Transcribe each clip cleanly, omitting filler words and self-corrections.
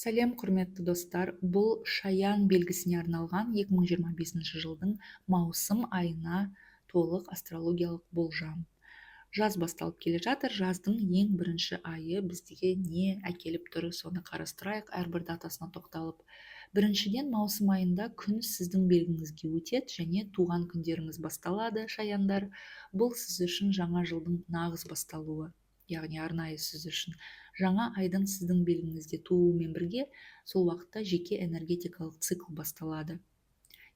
Сәлем құрметті достар, бұл шаян белгісіне арналған 2025 жылдың маусым айына толық астрологиялық болжам. Жаз басталып келе жатыр, жаздың ең бірінші айы бізге не әкеліп тұр, соны қарастырайық, әрбір датасына тоқталып. Біріншіден, маусым айында күн сіздің белгіңізге өтеді және туған күндеріңіз басталады, шаяндар. Бұл сіз үшін жаңа жылдың нағыз басталуы, яғни арнайы сіз үшін. Жаңа айдың сіздің белгіңізде тууымен бірге сол уақытта жеке энергетикалық цикл басталады.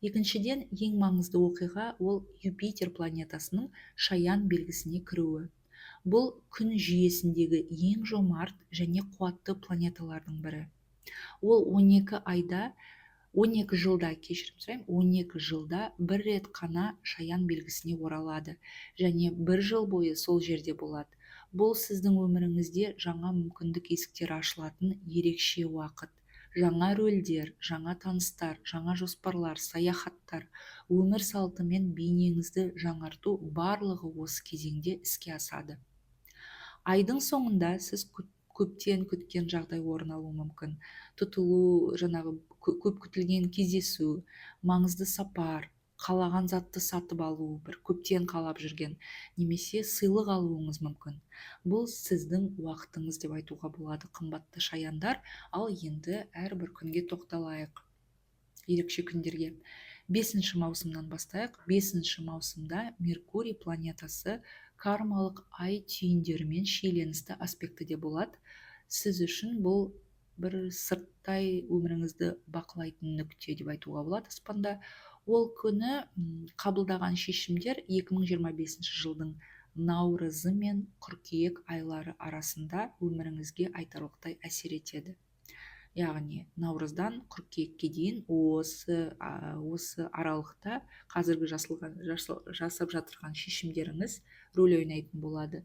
Екіншіден, ең маңызды оқиға ол Юпитер планетасының шаян белгісіне кіруі. Бұл күн жүйесіндегі ең жомарт және қуатты планеталардың бірі. Ол 12 айда 12 жылда, кешірім сұраймын, 12 жылда бір рет қана шаян белгісіне оралады және бір жыл бойы сол жерде болады. Бұл сіздің өміріңізде жаңа мүмкіндік есіктері ашылатын ерекше уақыт. Жаңа рөлдер, жаңа таныстар, жаңа жоспарлар, саяхаттар, өмір салты мен бейнеңізді жаңарту барлығы осы кезеңде іске асады. Айдың соңында сіз көптен күткен жағдай орын алуы мүмкін. Тұтылу, жаңағы көп күтілген кездесу, маңызды сапар, қалаған затты сатып алу, бір көптен қалап жүрген, немесе сыйлық алуыңыз мүмкін. Бұл сіздің уақытыңыз деп айтуға болады, қымбатты шаяндар. Ал енді әрбір күнге тоқталайық, ерекше күндерге. 5 маусымнан бастайық. 5 маусымда Меркурий планетасы кармалық ай түйіндерімен шиеленісті аспектіде болады. Сіз үшін бұл бір сырттай өміріңізді бақылайтын нүкте деп айтуға болады аспанда. Ол күні қабылдаған шешімдер 2025 жылдың наурызы мен қыркүйек айлары арасында өміріңізге айтарлықтай әсер етеді. Яғни наурыздан қыркүйекке дейін осы аралықта қазіргі жасап жатырған шешімдеріңіз рөл ойнайтын болады.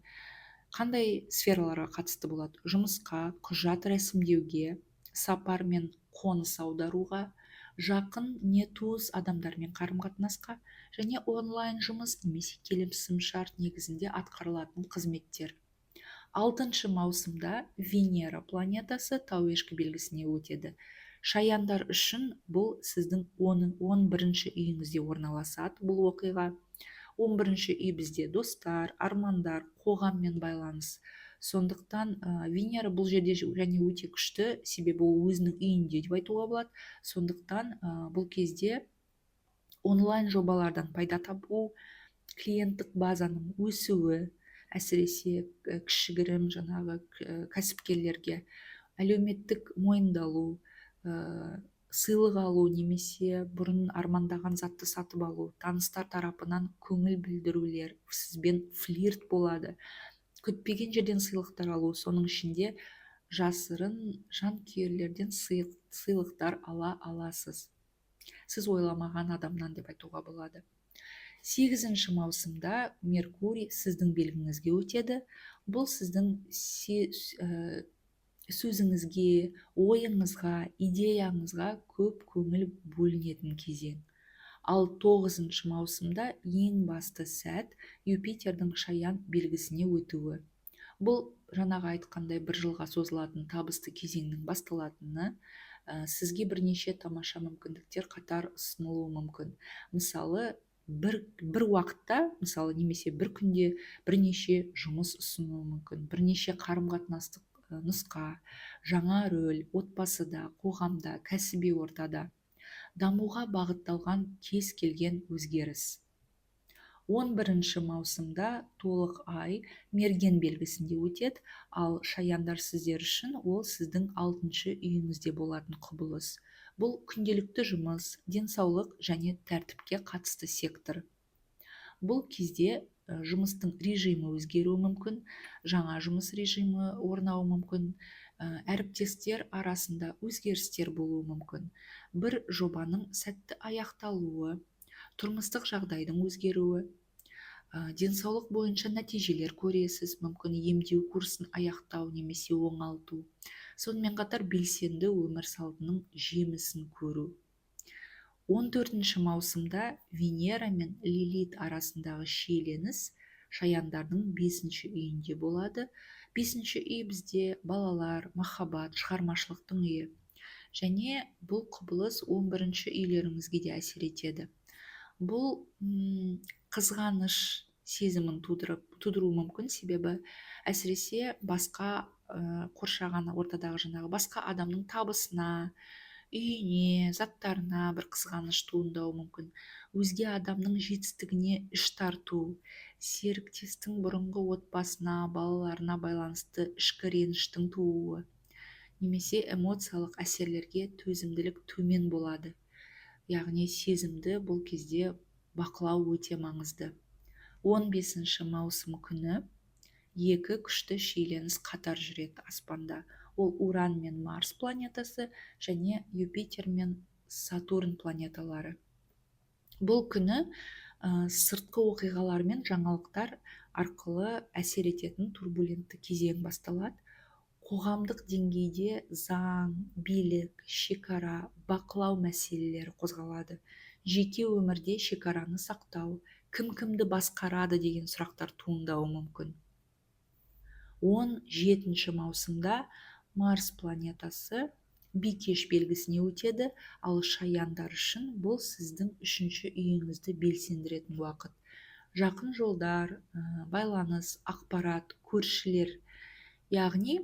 Қандай сфераларға қатысты болады? Жұмысқа, құжат рәсімдеуге, сапар мен қоныс аударуға, жақын не туыс адамдармен қарым-қатынасқа және онлайн жұмыс немесе келісімшарт негізінде атқарылатын қызметтер. 6 маусымда Венера планетасы Тауешкі белгісіне өтеді. Шаяндар үшін бұл сіздің 11-ші үйіңізде орналасады бұл оқиға. 11-ші үй бізде достар, армандар, қоғаммен байланыс. Сондықтан Венера бұл жерде және өте күшті, себебі ол өзінің үйінде деп айтуға болады. Сондықтан бұл кезде онлайн жобалардан пайда табу, клиенттік базаның өсуі, әсіресе кішігірім жаңағы кәсіпкерлерге әлеуметтік мойындалу, сыйлық алу немесе бұрын армандаған затты сатып алу, таныстар тарапынан көңіл білдірулер, сізбен флирт болады, күтпеген жерден сыйлықтар алу, соның ішінде жасырын жанкүйерлерден сыйлықтар ала аласыз. Сіз ойламаған адамнан деп айтуға болады. 8 маусымда Меркурий сіздің белгіңізге өтеді. Бұл сіздің сөзіңізге, ойыңызға, идеяңызға көп көңіл бөлінетін кезең. Ал 9 маусымда ең басты сәт Юпитердің шаян белгісіне өтуі. Бұл жаңағы айтқандай бір жылға созылатын табысты кезеңнің басталатыны, сізге бірнеше тамаша мүмкіндіктер қатар ұсынылуы мүмкін. Мысалы, бір уақытта, мысалы немесе бір күнде бірнеше жұмыс ұсынуы мүмкін, бірнеше қарым-қатынастық нұсқа, жаңа рөл, отбасыда, қоғамда, кәсіби ортада, дамуға бағытталған кез келген өзгеріс. 11 маусымда толық ай мерген белгісінде өтеді, ал шаяндар сіздер үшін ол сіздің 6-шы үйіңізде болатын құбылыс. Бұл күнделікті жұмыс, денсаулық және тәртіпке қатысты сектор. Бұл кезде жұмыстың режимі өзгеруі мүмкін, жаңа жұмыс режимі орнауы мүмкін, әріптестер арасында өзгерістер болуы мүмкін, бір жобаның сәтті аяқталуы, тұрмыстық жағдайдың өзгеруі, денсаулық бойынша нәтижелер көресіз, мүмкін емдеу курсын аяқтау немесе оңалту. Сонымен қатар белсенді өмір салтының жемісін көру. 14 маусымда Венера мен Лилит арасындағы шиеленіс шаяндардың 5-ші үйінде болады. 5-ші үй бізде балалар, махаббат, шығармашылықтың үйі. және бұл құбылыс 11-ші үйлеріңізге де әсер етеді. Бұл қызғаныш сезімін тудыруы мүмкін, себебі әсіресе басқа қоршаған ортадағы жаңағы басқа адамның табысына, үйіне, заттарына бір қызғаныш туындауы мүмкін. Өзге адамның жетістігіне іш тарту, серіктестің бұрынғы отбасына, балаларына байланысты ішкі реніштің тууы, немесе эмоциялық әсерлерге төзімділік төмен болады. Яғни сезімді бұл кезде бақылау өте маңызды. 15 маусым күні екі күшті шиеленіс қатар жүреді аспанда. Ол Уран мен Марс планетасы және Юпитер мен Сатурн планеталары. Бұл күні сыртқы оқиғалар мен жаңалықтар арқылы әсер ететін турбулентті кезең басталады. Қоғамдық деңгейде заң, билік, шекара, бақылау мәселелері қозғалады. Жеке өмірде шекараны сақтау, кім-кімді басқарады деген сұрақтар туындауы мүмкін. 17 маусымда Марс планетасы бикеш белгісіне өтеді, ал шаяндар үшін бұл сіздің 3-ші үйіңізді белсендіретін уақыт. Жақын жолдар, байланыс, ақпарат, көршілер, яғни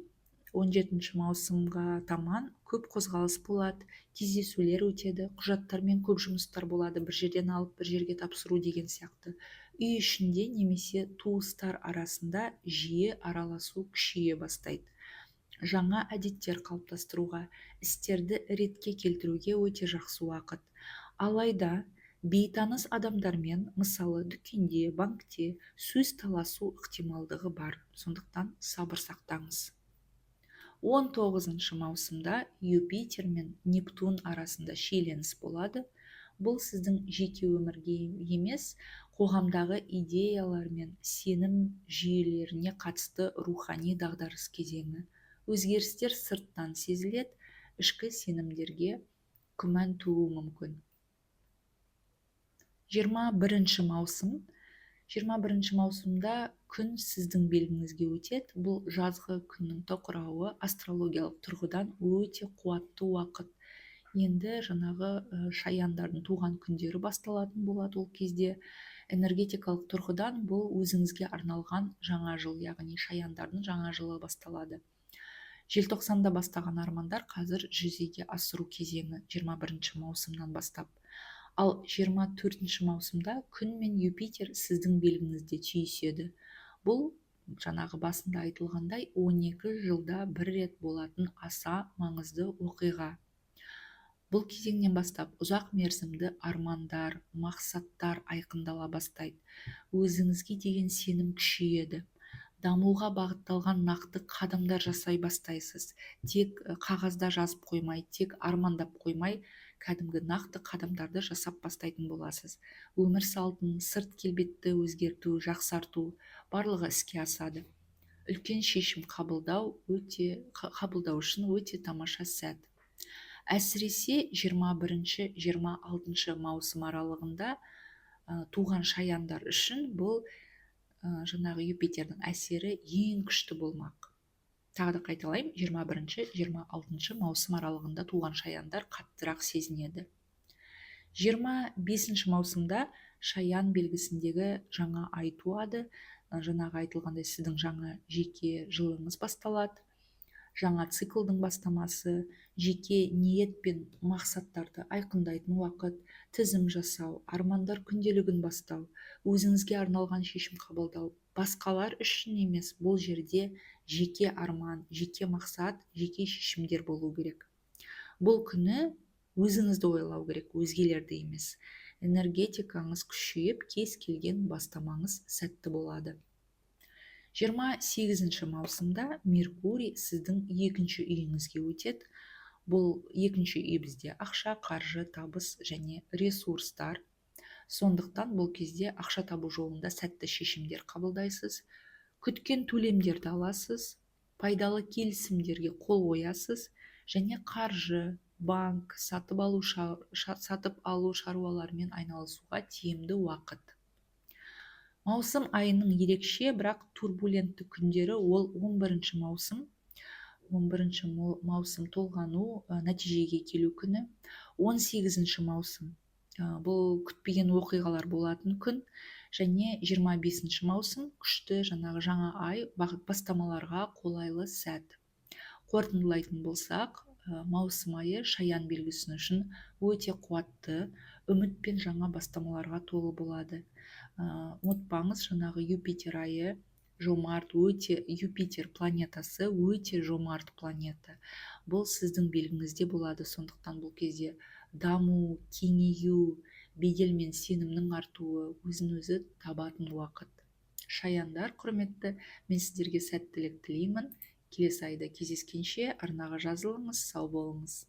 17 маусымға таман көп қозғалыс болады, кездесулер өтеді, құжаттармен көп жұмыстар болады, бір жерден алып бір жерге тапсыру деген сияқты. Үй ішінде немесе туыстар арасында жиі араласу күшейе бастайды. Жаңа әдеттер қалыптастыруға, істерді ретке келтіруге өте жақсы уақыт. Алайда бейтаныс адамдармен, мысалы дүкенде, банкте сөз таласу ықтималдығы бар. Сондықтан сабыр сақтаңыз. 19 маусымда Юпитер мен Нептун арасында шиеленіс болады. Бұл сіздің жеке өмірге емес, қоғамдағы идеялар мен сенім жүйелеріне қатысты рухани дағдарыс кезеңі. Өзгерістер сырттан сезіледі, ішкі сенімдерге күмән тууы мүмкін. 21 маусым 21 маусымда күн сіздің белгіңізге өтеді. Бұл жазғы күннің тоқырауы астрологиялық тұрғыдан өте қуатты уақыт. Енді жаңағы шаяндардың туған күндері басталатын болады. Ол кезде энергетикалық тұрғыдан бұл өзіңізге арналған жаңа жыл, яғни шаяндардың жаңа жылы басталады. Желтоқсанда бастаған армандар қазір жүзеге асыру кезеңі 21 маусымнан бастап. Ал 24 маусымда күн мен Юпитер сіздің белгіңізде түйіседі. Бұл жаңағы басында айтылғандай 12 жылда бір рет болатын аса маңызды оқиға. Бұл кезеңнен бастап ұзақ мерзімді армандар, мақсаттар айқындала бастайды. Өзіңізге деген сенім күшейеді. Дамуға бағытталған нақты қадамдар жасай бастайсыз. Тек қағазда жазып қоймай, тек армандап қоймай, кәдімгі нақты қадамдарды жасап бастайтын боласыз. Өмір салтын, сырт келбетті өзгерту, жақсарту барлығы іске асады. Үлкен шешім қабылдау үшін өте тамаша сәт. Әсіресе 21-26 маусым аралығында туған шаяндар үшін бұл жаңағы Юпитердің әсері ең күшті болмақ. Тағы да қайталаймын, 21-26 маусым аралығында туған шаяндар қаттырақ сезінеді. 25 маусымда шаян белгісіндегі жаңа ай туады. Жаңағы айтылғандай сіздің жаңа жеке жылыңыз басталады. Жаңа циклдың бастамасы, жеке ниет пен мақсаттарды айқындайтын уақыт, тізім жасау, армандар күнделігін бастау, өзіңізге арналған шешім қабылдау. Басқалар үшін емес, бұл жерде жеке арман, жеке мақсат, жеке шешімдер болу керек. Бұл күні өзіңізді ойлау керек, өзгелерді емес. Энергетикаңыз күшейіп, кез келген бастамаңыз сәтті болады. 28 маусымда Меркурий сіздің 2-ші үйіңізге өтеді. Бұл 2-ші үй бізде ақша, қаржы, табыс және ресурстар. Сондықтан бұл кезде ақша табу жолында сәтті шешімдер қабылдайсыз, күткен төлемдерді аласыз, пайдалы келісімдерге қол қоясыз және қаржы, банк, сатып алу шаруаларымен айналысуға тиімді уақыт. Маусым айының ерекше, бірақ турбулентті күндері ол 11 маусым. 11 маусым толғану, нәтижеге келу күні. 18 маусым бұл күтпеген оқиғалар болатын күн. Және 25 маусым күшті жаңағы жаңа ай, бастамаларға қолайлы сәт. Қорытындылайтын болсақ, маусым айы шаян белгісі үшін өте қуатты, үміт пен жаңа бастамаларға толы болады. Ұмытпаңыз, жаңағы Юпитер айы жомарт, өте Юпитер планетасы өте жомарт планета. Бұл сіздің белгіңізде болады, сондықтан бұл кезде даму, кеңею, бедел мен сенімнің артуы, өзін өзі табатын уақыт. Шаяндар, құрметті, мен сіздерге сәттілік тілеймін. Келесі айда кездескенше арнаға жазылыңыз, сау болыңыз.